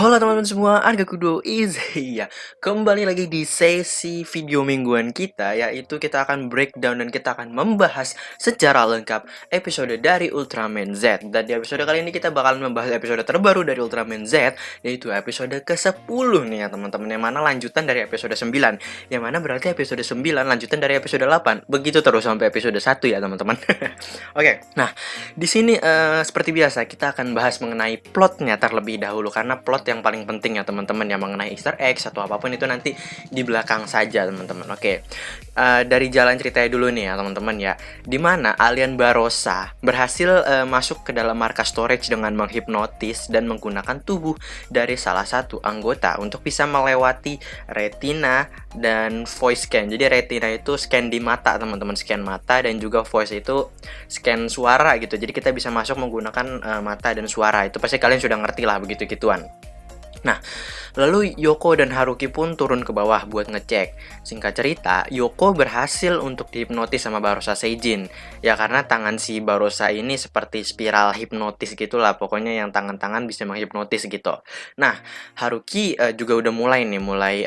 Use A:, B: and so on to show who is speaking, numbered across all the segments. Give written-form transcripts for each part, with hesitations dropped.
A: Halo teman-teman semua, Kudo ya. Kembali lagi di sesi video mingguan kita, yaitu kita akan breakdown dan kita akan membahas secara lengkap episode dari Ultraman Z. Dan di episode kali ini kita bakal membahas episode terbaru dari Ultraman Z, yaitu episode ke-10 nih ya teman-teman, yang mana lanjutan dari episode 9. Yang mana berarti episode 9 lanjutan dari episode 8. Begitu terus sampai episode 1 ya teman-teman. Oke, nah di sini seperti biasa kita akan bahas mengenai plotnya terlebih dahulu, karena plot yang paling penting ya teman-teman, yang mengenai Easter eggs atau apapun itu nanti di belakang saja teman-teman. Oke, dari jalan ceritanya dulu nih ya teman-teman ya, dimana alien Barossa berhasil masuk ke dalam markas storage dengan menghipnotis dan menggunakan tubuh dari salah satu anggota untuk bisa melewati retina dan voice scan. Jadi retina itu scan di mata teman-teman, scan mata, dan juga voice itu scan suara gitu. Jadi kita bisa masuk menggunakan mata dan suara. Itu pasti kalian sudah ngerti lah begitu gituan. Nah, lalu Yoko dan Haruki pun turun ke bawah buat ngecek. Singkat cerita, Yoko berhasil untuk dihipnotis sama Barossa Seijin. Ya karena tangan si Barossa ini seperti spiral hipnotis gitulah, pokoknya yang tangan-tangan bisa menghipnotis gitu. Nah, Haruki juga udah mulai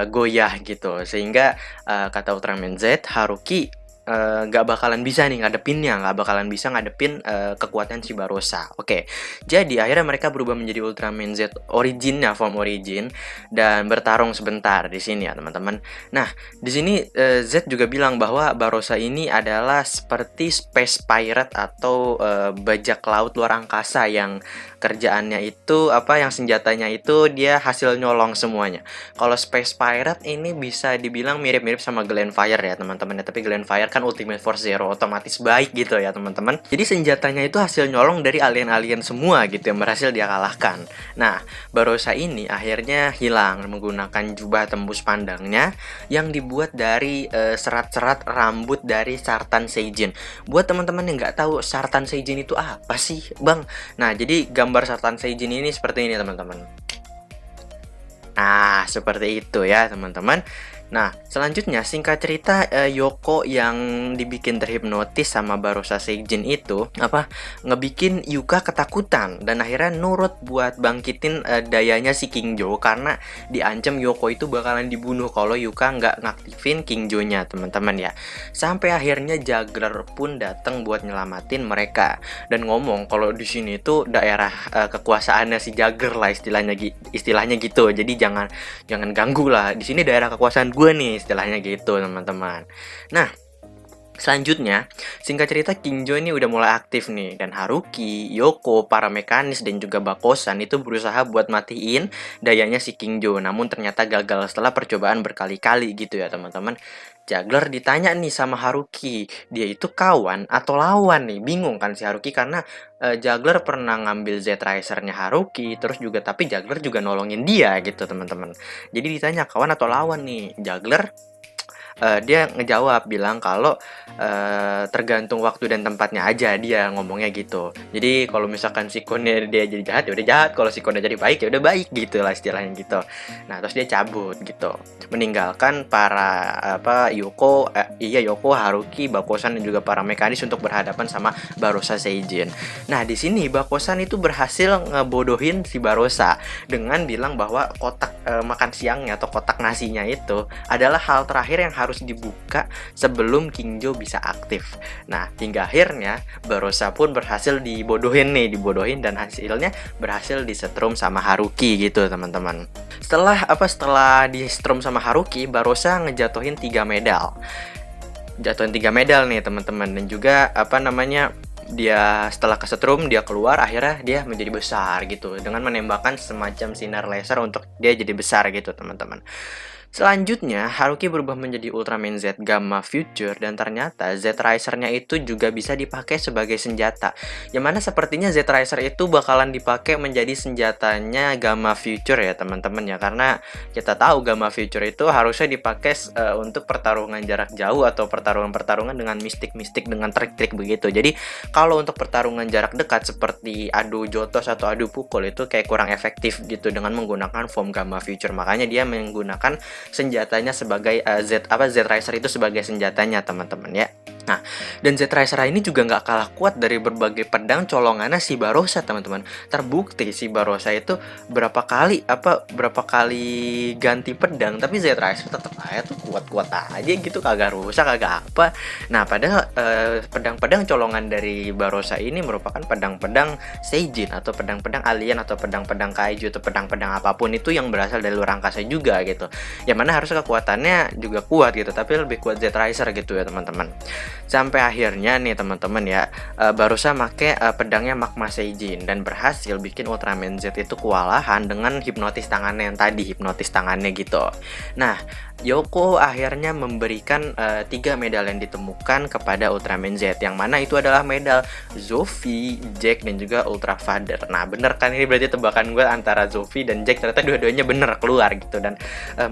A: goyah gitu. Sehingga kata Ultraman Z, Haruki nggak bakalan bisa nih ngadepinnya, nggak bakalan bisa ngadepin kekuatan si Barossa. Oke, jadi akhirnya mereka berubah menjadi Ultraman Z originnya, form origin, dan bertarung sebentar di sini ya teman-teman. Nah, di sini Z juga bilang bahwa Barossa ini adalah seperti space pirate atau bajak laut luar angkasa yang kerjaannya itu yang senjatanya itu dia hasil nyolong semuanya. Kalau space pirate ini bisa dibilang mirip-mirip sama Glenfire ya teman-teman ya, tapi Glenfire kan Ultimate Force Zero, otomatis baik gitu ya teman-teman. Jadi senjatanya itu hasil nyolong dari alien-alien semua gitu yang berhasil dia kalahkan. Nah, Barossa ini akhirnya hilang menggunakan jubah tembus pandangnya yang dibuat dari serat-serat rambut dari Sartan Seijin. Buat teman-teman yang nggak tahu Sartan Seijin itu apa sih, Bang? Nah, jadi gambar Sartan Seijin ini seperti ini teman-teman. Nah, seperti itu ya teman-teman. Nah, selanjutnya singkat cerita Yoko yang dibikin terhipnotis sama Barossa Seijin itu ngebikin Yuka ketakutan dan akhirnya nurut buat bangkitin dayanya si Kingjo, karena diancam Yoko itu bakalan dibunuh kalau Yuka nggak ngaktifin Kingjo-nya teman-teman ya. Sampai akhirnya Juggler pun datang buat nyelamatin mereka dan ngomong kalau di sini tuh daerah kekuasaannya si Juggler lah istilahnya gitu. Jadi jangan ganggu lah. Di sini daerah kekuasaan gue nih istilahnya gitu teman-teman. Nah, selanjutnya, singkat cerita Kingjo ini udah mulai aktif nih, dan Haruki, Yoko, para mekanis, dan juga Bakosan itu berusaha buat matiin dayanya si Kingjo, namun ternyata gagal setelah percobaan berkali-kali gitu ya teman-teman. Juggler ditanya nih sama Haruki, dia itu kawan atau lawan nih, bingung kan si Haruki karena Juggler pernah ngambil Z-Riser-nya Haruki, terus juga tapi Juggler juga nolongin dia gitu teman-teman. Jadi ditanya kawan atau lawan nih, Juggler dia ngejawab bilang kalau tergantung waktu dan tempatnya aja, dia ngomongnya gitu. Jadi kalau misalkan sikonnya dia jadi jahat ya udah jahat, kalau sikonnya jadi baik ya udah baik gitu lah istilahnya gitu. Nah, terus dia cabut gitu, meninggalkan para Yoko, Haruki, Bakosan, dan juga para mekanis untuk berhadapan sama Barossa Seijin. Nah, di sini Bakosan itu berhasil ngebodohin si Barossa dengan bilang bahwa kotak makan siangnya atau kotak nasinya itu adalah hal terakhir yang harus dibuka sebelum Kingjo bisa aktif. Nah, hingga akhirnya Barossa pun berhasil dibodohin dan hasilnya berhasil disetrum sama Haruki gitu teman-teman. Setelah di-setrum sama Haruki, Barossa ngejatuhin 3 medal. Jatuhin 3 medal nih teman-teman, dan juga dia setelah kesetrum dia keluar, akhirnya dia menjadi besar gitu dengan menembakkan semacam sinar laser untuk dia jadi besar gitu teman-teman. Selanjutnya, Haruki berubah menjadi Ultraman Z Gamma Future, dan ternyata Z-Riser-nya itu juga bisa dipakai sebagai senjata. Yang mana sepertinya Z-Riser itu bakalan dipakai menjadi senjatanya Gamma Future ya teman-teman ya, karena kita tahu Gamma Future itu harusnya dipakai untuk pertarungan jarak jauh atau pertarungan dengan mistik-mistik dengan trik-trik begitu. Jadi kalau untuk pertarungan jarak dekat seperti adu jotos atau adu pukul itu kayak kurang efektif gitu dengan menggunakan form Gamma Future. Makanya dia menggunakan senjatanya sebagai Z-Riser itu sebagai senjatanya teman-teman ya. Nah, dan Z-Racer ini juga nggak kalah kuat dari berbagai pedang colongannya si Barossa, teman-teman. Terbukti si Barossa itu berapa kali ganti pedang, tapi Z-Racer tetap aja tuh kuat-kuat aja gitu, kagak rusak, kagak apa. Nah, padahal pedang-pedang colongan dari Barossa ini merupakan pedang-pedang Seijin atau pedang-pedang alien atau pedang-pedang kaiju atau pedang-pedang apapun itu yang berasal dari luar angkasa juga gitu. Yang mana harusnya kekuatannya juga kuat gitu, tapi lebih kuat Z-Racer gitu ya, teman-teman. Sampai akhirnya nih teman-teman ya, Barossa make pedangnya Magma Seijin dan berhasil bikin Ultraman Z itu kewalahan dengan hipnotis tangannya yang tadi, hipnotis tangannya gitu. Nah, Yoko akhirnya memberikan 3 medal yang ditemukan kepada Ultraman Z, yang mana itu adalah medal Zofi, Jack, dan juga Ultra Father. Nah, bener kan, ini berarti tebakan gue antara Zofi dan Jack, ternyata dua-duanya bener keluar gitu, dan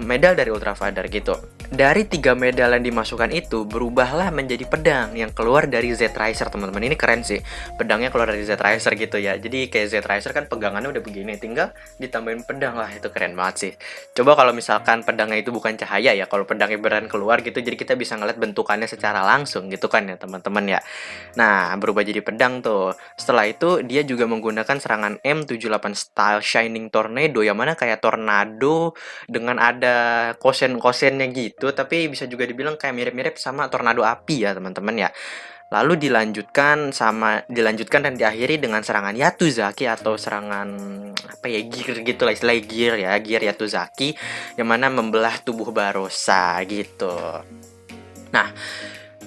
A: medal dari Ultra Father gitu. Dari 3 medal yang dimasukkan itu berubahlah menjadi pedang yang keluar dari Z-Racer, teman-teman. Ini keren sih, pedangnya keluar dari Z-Racer gitu ya. Jadi kayak Z-Racer kan pegangannya udah begini, tinggal ditambahin pedang lah, itu keren banget sih. Coba kalau misalkan pedangnya itu bukan cahaya ya, kalau pedangnya beneran keluar gitu, jadi kita bisa ngeliat bentukannya secara langsung gitu kan ya, teman-teman ya. Nah, berubah jadi pedang tuh. Setelah itu dia juga menggunakan serangan M78 style Shining Tornado, yang mana kayak tornado dengan ada kosen-kosennya gitu, tapi bisa juga dibilang kayak mirip-mirip sama tornado api ya, teman-teman ya. Lalu dilanjutkan dan diakhiri dengan serangan Yatuzaki atau serangan apa ya, gear gitu lah, istilah gear Yatuzaki, yang mana membelah tubuh Barossa gitu. Nah,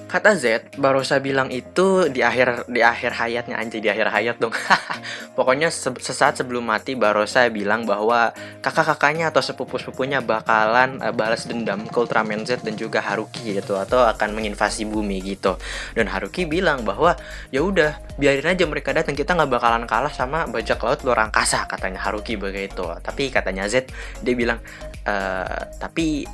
A: kata Z, Barossa bilang itu di akhir hayatnya, anjay, di akhir hayat dong. Pokoknya sesaat sebelum mati, Barossa bilang bahwa kakak-kakaknya atau sepupu-sepupunya bakalan balas dendam ke Ultraman Z dan juga Haruki gitu, atau akan menginvasi bumi gitu. Dan Haruki bilang bahwa ya udah, biarin aja mereka datang, kita nggak bakalan kalah sama bajak laut luar angkasa, katanya Haruki begitu. Tapi katanya Z, dia bilang tapi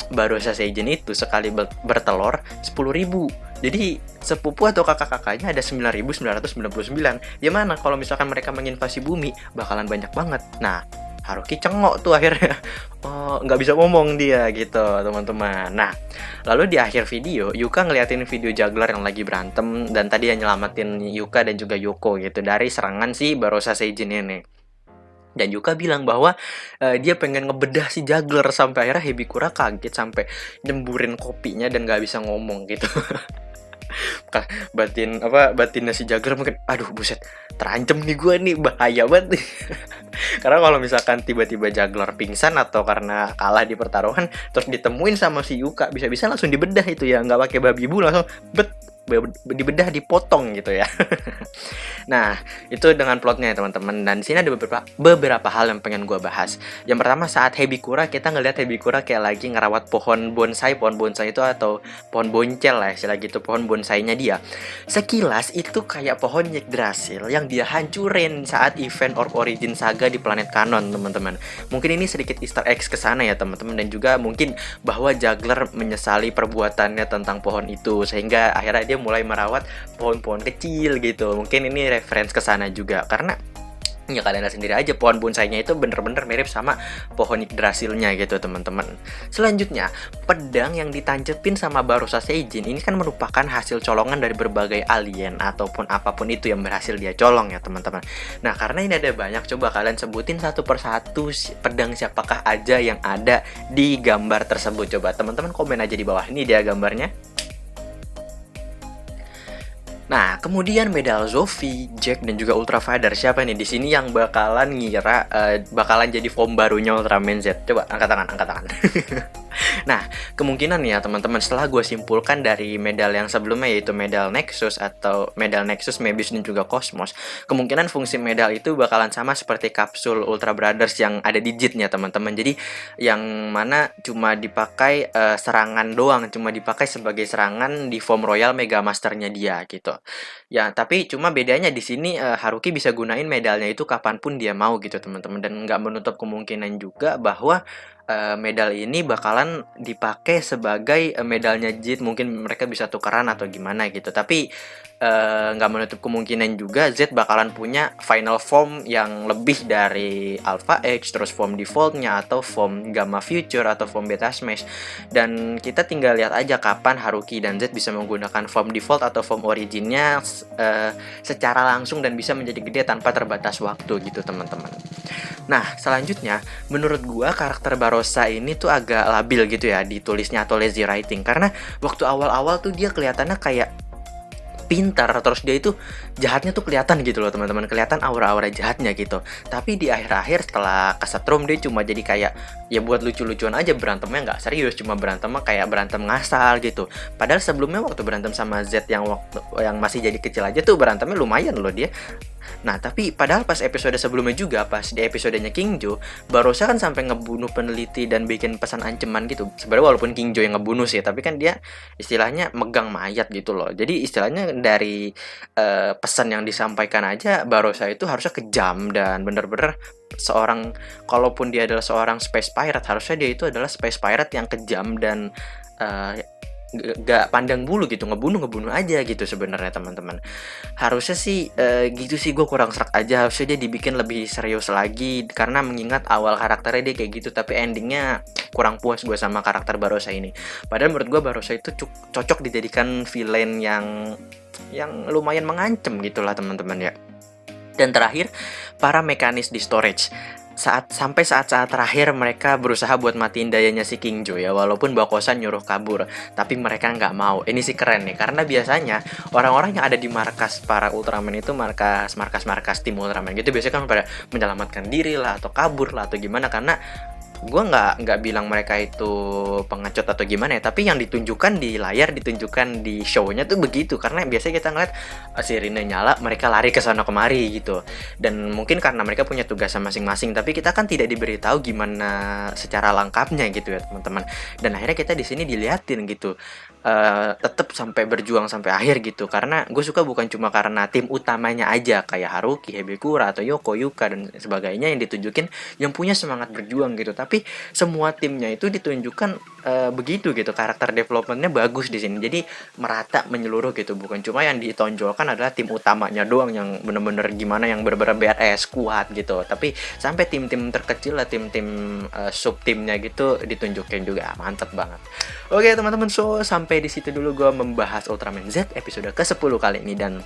A: Barossa Seijin itu sekali bertelur 10.000. Jadi sepupu atau kakak-kakaknya ada 9.999. Ya mana kalau misalkan mereka menginvasi bumi, bakalan banyak banget. Nah, Haruki cengok tuh akhirnya. Oh, nggak bisa ngomong dia gitu, teman-teman. Nah, lalu di akhir video, Yuka ngeliatin video juggler yang lagi berantem dan tadi yang nyelamatin Yuka dan juga Yoko gitu dari serangan si Barossa Seijin ini. Dan Yuka bilang bahwa dia pengen ngebedah si juggler, sampai akhirnya Hibikura kaget sampai nyemburin kopinya dan nggak bisa ngomong gitu. Batinnya si juggler mungkin, aduh buset, terancam nih gue nih, bahaya banget nih. Karena kalau misalkan tiba-tiba juggler pingsan atau karena kalah di pertarungan terus ditemuin sama si Yuka, bisa-bisa langsung dibedah itu ya, nggak pakai babi bu, langsung dibedah, dipotong gitu ya. Nah, itu dengan plotnya ya teman-teman. Dan di sini ada beberapa hal yang pengen gue bahas. Yang pertama, saat Hibikura, kita ngelihat Hibikura kayak lagi ngerawat pohon bonsai itu atau pohon boncel lah istilah gitu, pohon bonsainya dia. Sekilas itu kayak pohon Yggdrasil yang dia hancurin saat event Orb Origin Saga di planet Kanon, teman-teman. Mungkin ini sedikit Easter eggs ke sana ya teman-teman, dan juga mungkin bahwa juggler menyesali perbuatannya tentang pohon itu sehingga akhirnya dia mulai merawat pohon-pohon kecil gitu. Mungkin ini reference ke sana juga, karena ya kalian lihat sendiri aja, pohon bonsainya itu bener-bener mirip sama pohon Yggdrasilnya gitu, teman-teman. Selanjutnya, pedang yang ditancepin sama Barossa Seijin ini kan merupakan hasil colongan dari berbagai alien ataupun apapun itu yang berhasil dia colong ya, teman-teman. Nah, karena ini ada banyak, coba kalian sebutin satu persatu pedang siapakah aja yang ada di gambar tersebut. Coba teman-teman komen aja di bawah, ini dia gambarnya. Nah, kemudian medal Zofi, Jack, dan juga Ultra Father. Siapa nih di sini yang bakalan ngira bakalan jadi form barunya Ultraman Z? Coba angkat tangan, angkat tangan. Nah, kemungkinan ya teman-teman, setelah gue simpulkan dari medal yang sebelumnya yaitu medal Nexus atau medal Nexus, Mebius, dan juga Cosmos, kemungkinan fungsi medal itu bakalan sama seperti kapsul Ultra Brothers yang ada di JIT-nya teman-teman. Jadi yang mana cuma dipakai serangan doang, cuma dipakai sebagai serangan di form Royal Mega Master-nya dia gitu. Ya, tapi cuma bedanya di sini Haruki bisa gunain medalnya itu kapanpun dia mau gitu, teman-teman, dan nggak menutup kemungkinan juga bahwa medal ini bakalan dipakai sebagai medalnya Z, mungkin mereka bisa tukeran atau gimana gitu. Tapi nggak menutup kemungkinan juga Z bakalan punya final form yang lebih dari Alpha X, terus form defaultnya atau form Gamma Future atau form Beta Smash. Dan kita tinggal lihat aja kapan Haruki dan Z bisa menggunakan form default atau form originnya secara langsung dan bisa menjadi gede tanpa terbatas waktu gitu teman-teman. Nah, selanjutnya menurut gua karakter Barossa ini tuh agak labil gitu ya ditulisnya atau lazy writing, karena waktu awal-awal tuh dia kelihatannya kayak pintar, terus dia itu jahatnya tuh kelihatan gitu loh teman-teman, kelihatan aura-aura jahatnya gitu. Tapi di akhir-akhir setelah kesetrum dia cuma jadi kayak ya buat lucu-lucuan aja, berantemnya nggak serius, cuma berantemnya kayak berantem ngasal gitu. Padahal sebelumnya waktu berantem sama Z yang masih jadi kecil aja tuh berantemnya lumayan loh dia. Nah, tapi padahal pas episode sebelumnya juga, pas di episodenya King Jo, Barossa kan sampai ngebunuh peneliti dan bikin pesan ancaman gitu. Sebenarnya walaupun King Jo yang ngebunuh sih, tapi kan dia istilahnya megang mayat gitu loh. Jadi istilahnya dari pesan yang disampaikan aja, Barossa itu harusnya kejam dan bener-bener seorang, kalaupun dia adalah seorang space pirate, harusnya dia itu adalah space pirate yang kejam dan gak pandang bulu gitu, ngebunuh aja gitu sebenarnya teman-teman. Harusnya sih gitu sih, gue kurang serak aja, harusnya dia dibikin lebih serius lagi, karena mengingat awal karakternya dia kayak gitu, tapi endingnya kurang puas gue sama karakter Barossa ini. Padahal menurut gue Barossa itu cocok dijadikan villain yang lumayan mengancem gitulah teman-teman ya. Dan terakhir, para mekanis di storage. Sampai saat-saat terakhir mereka berusaha buat matiin dayanya si King Jo ya, walaupun Bakosan nyuruh kabur, tapi mereka nggak mau. Ini sih keren nih, karena biasanya orang-orang yang ada di markas para Ultraman itu, markas tim Ultraman gitu, biasanya kan pada menyelamatkan diri lah atau kabur lah atau gimana, karena gue nggak bilang mereka itu pengecut atau gimana ya, tapi yang ditunjukkan di layar, ditunjukkan di show-nya tuh begitu. Karena biasanya kita ngeliat sirine nyala, mereka lari ke sana kemari gitu. Dan mungkin karena mereka punya tugas masing-masing, tapi kita kan tidak diberitahu gimana secara lengkapnya gitu ya teman-teman. Dan akhirnya kita di sini diliatin gitu, tetap sampai berjuang sampai akhir gitu. Karena gue suka bukan cuma karena tim utamanya aja kayak Haruki, Hibikura atau Yoko, Yuka dan sebagainya yang ditunjukin yang punya semangat berjuang gitu, tapi semua timnya itu ditunjukkan begitu gitu, karakter developmentnya bagus di sini, jadi merata menyeluruh gitu, bukan cuma yang ditonjolkan adalah tim utamanya doang yang bener-bener gimana, yang bener-bener badass kuat gitu, tapi sampai tim-tim terkecil lah, tim-tim sub timnya gitu ditunjukin juga, mantep banget. Oke teman-teman, so sampai di situ dulu gue membahas Ultraman Z episode ke-10 kali ini. Dan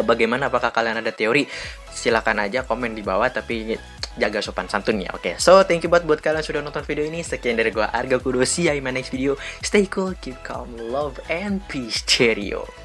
A: bagaimana, apakah kalian ada teori? Silakan aja komen di bawah, tapi jaga sopan santun ya. Oke, so thank you buat kalian sudah nonton video ini. Sekian dari gua Arga Kudo. See you in my next video. Stay cool, keep calm, love and peace. Cheerio.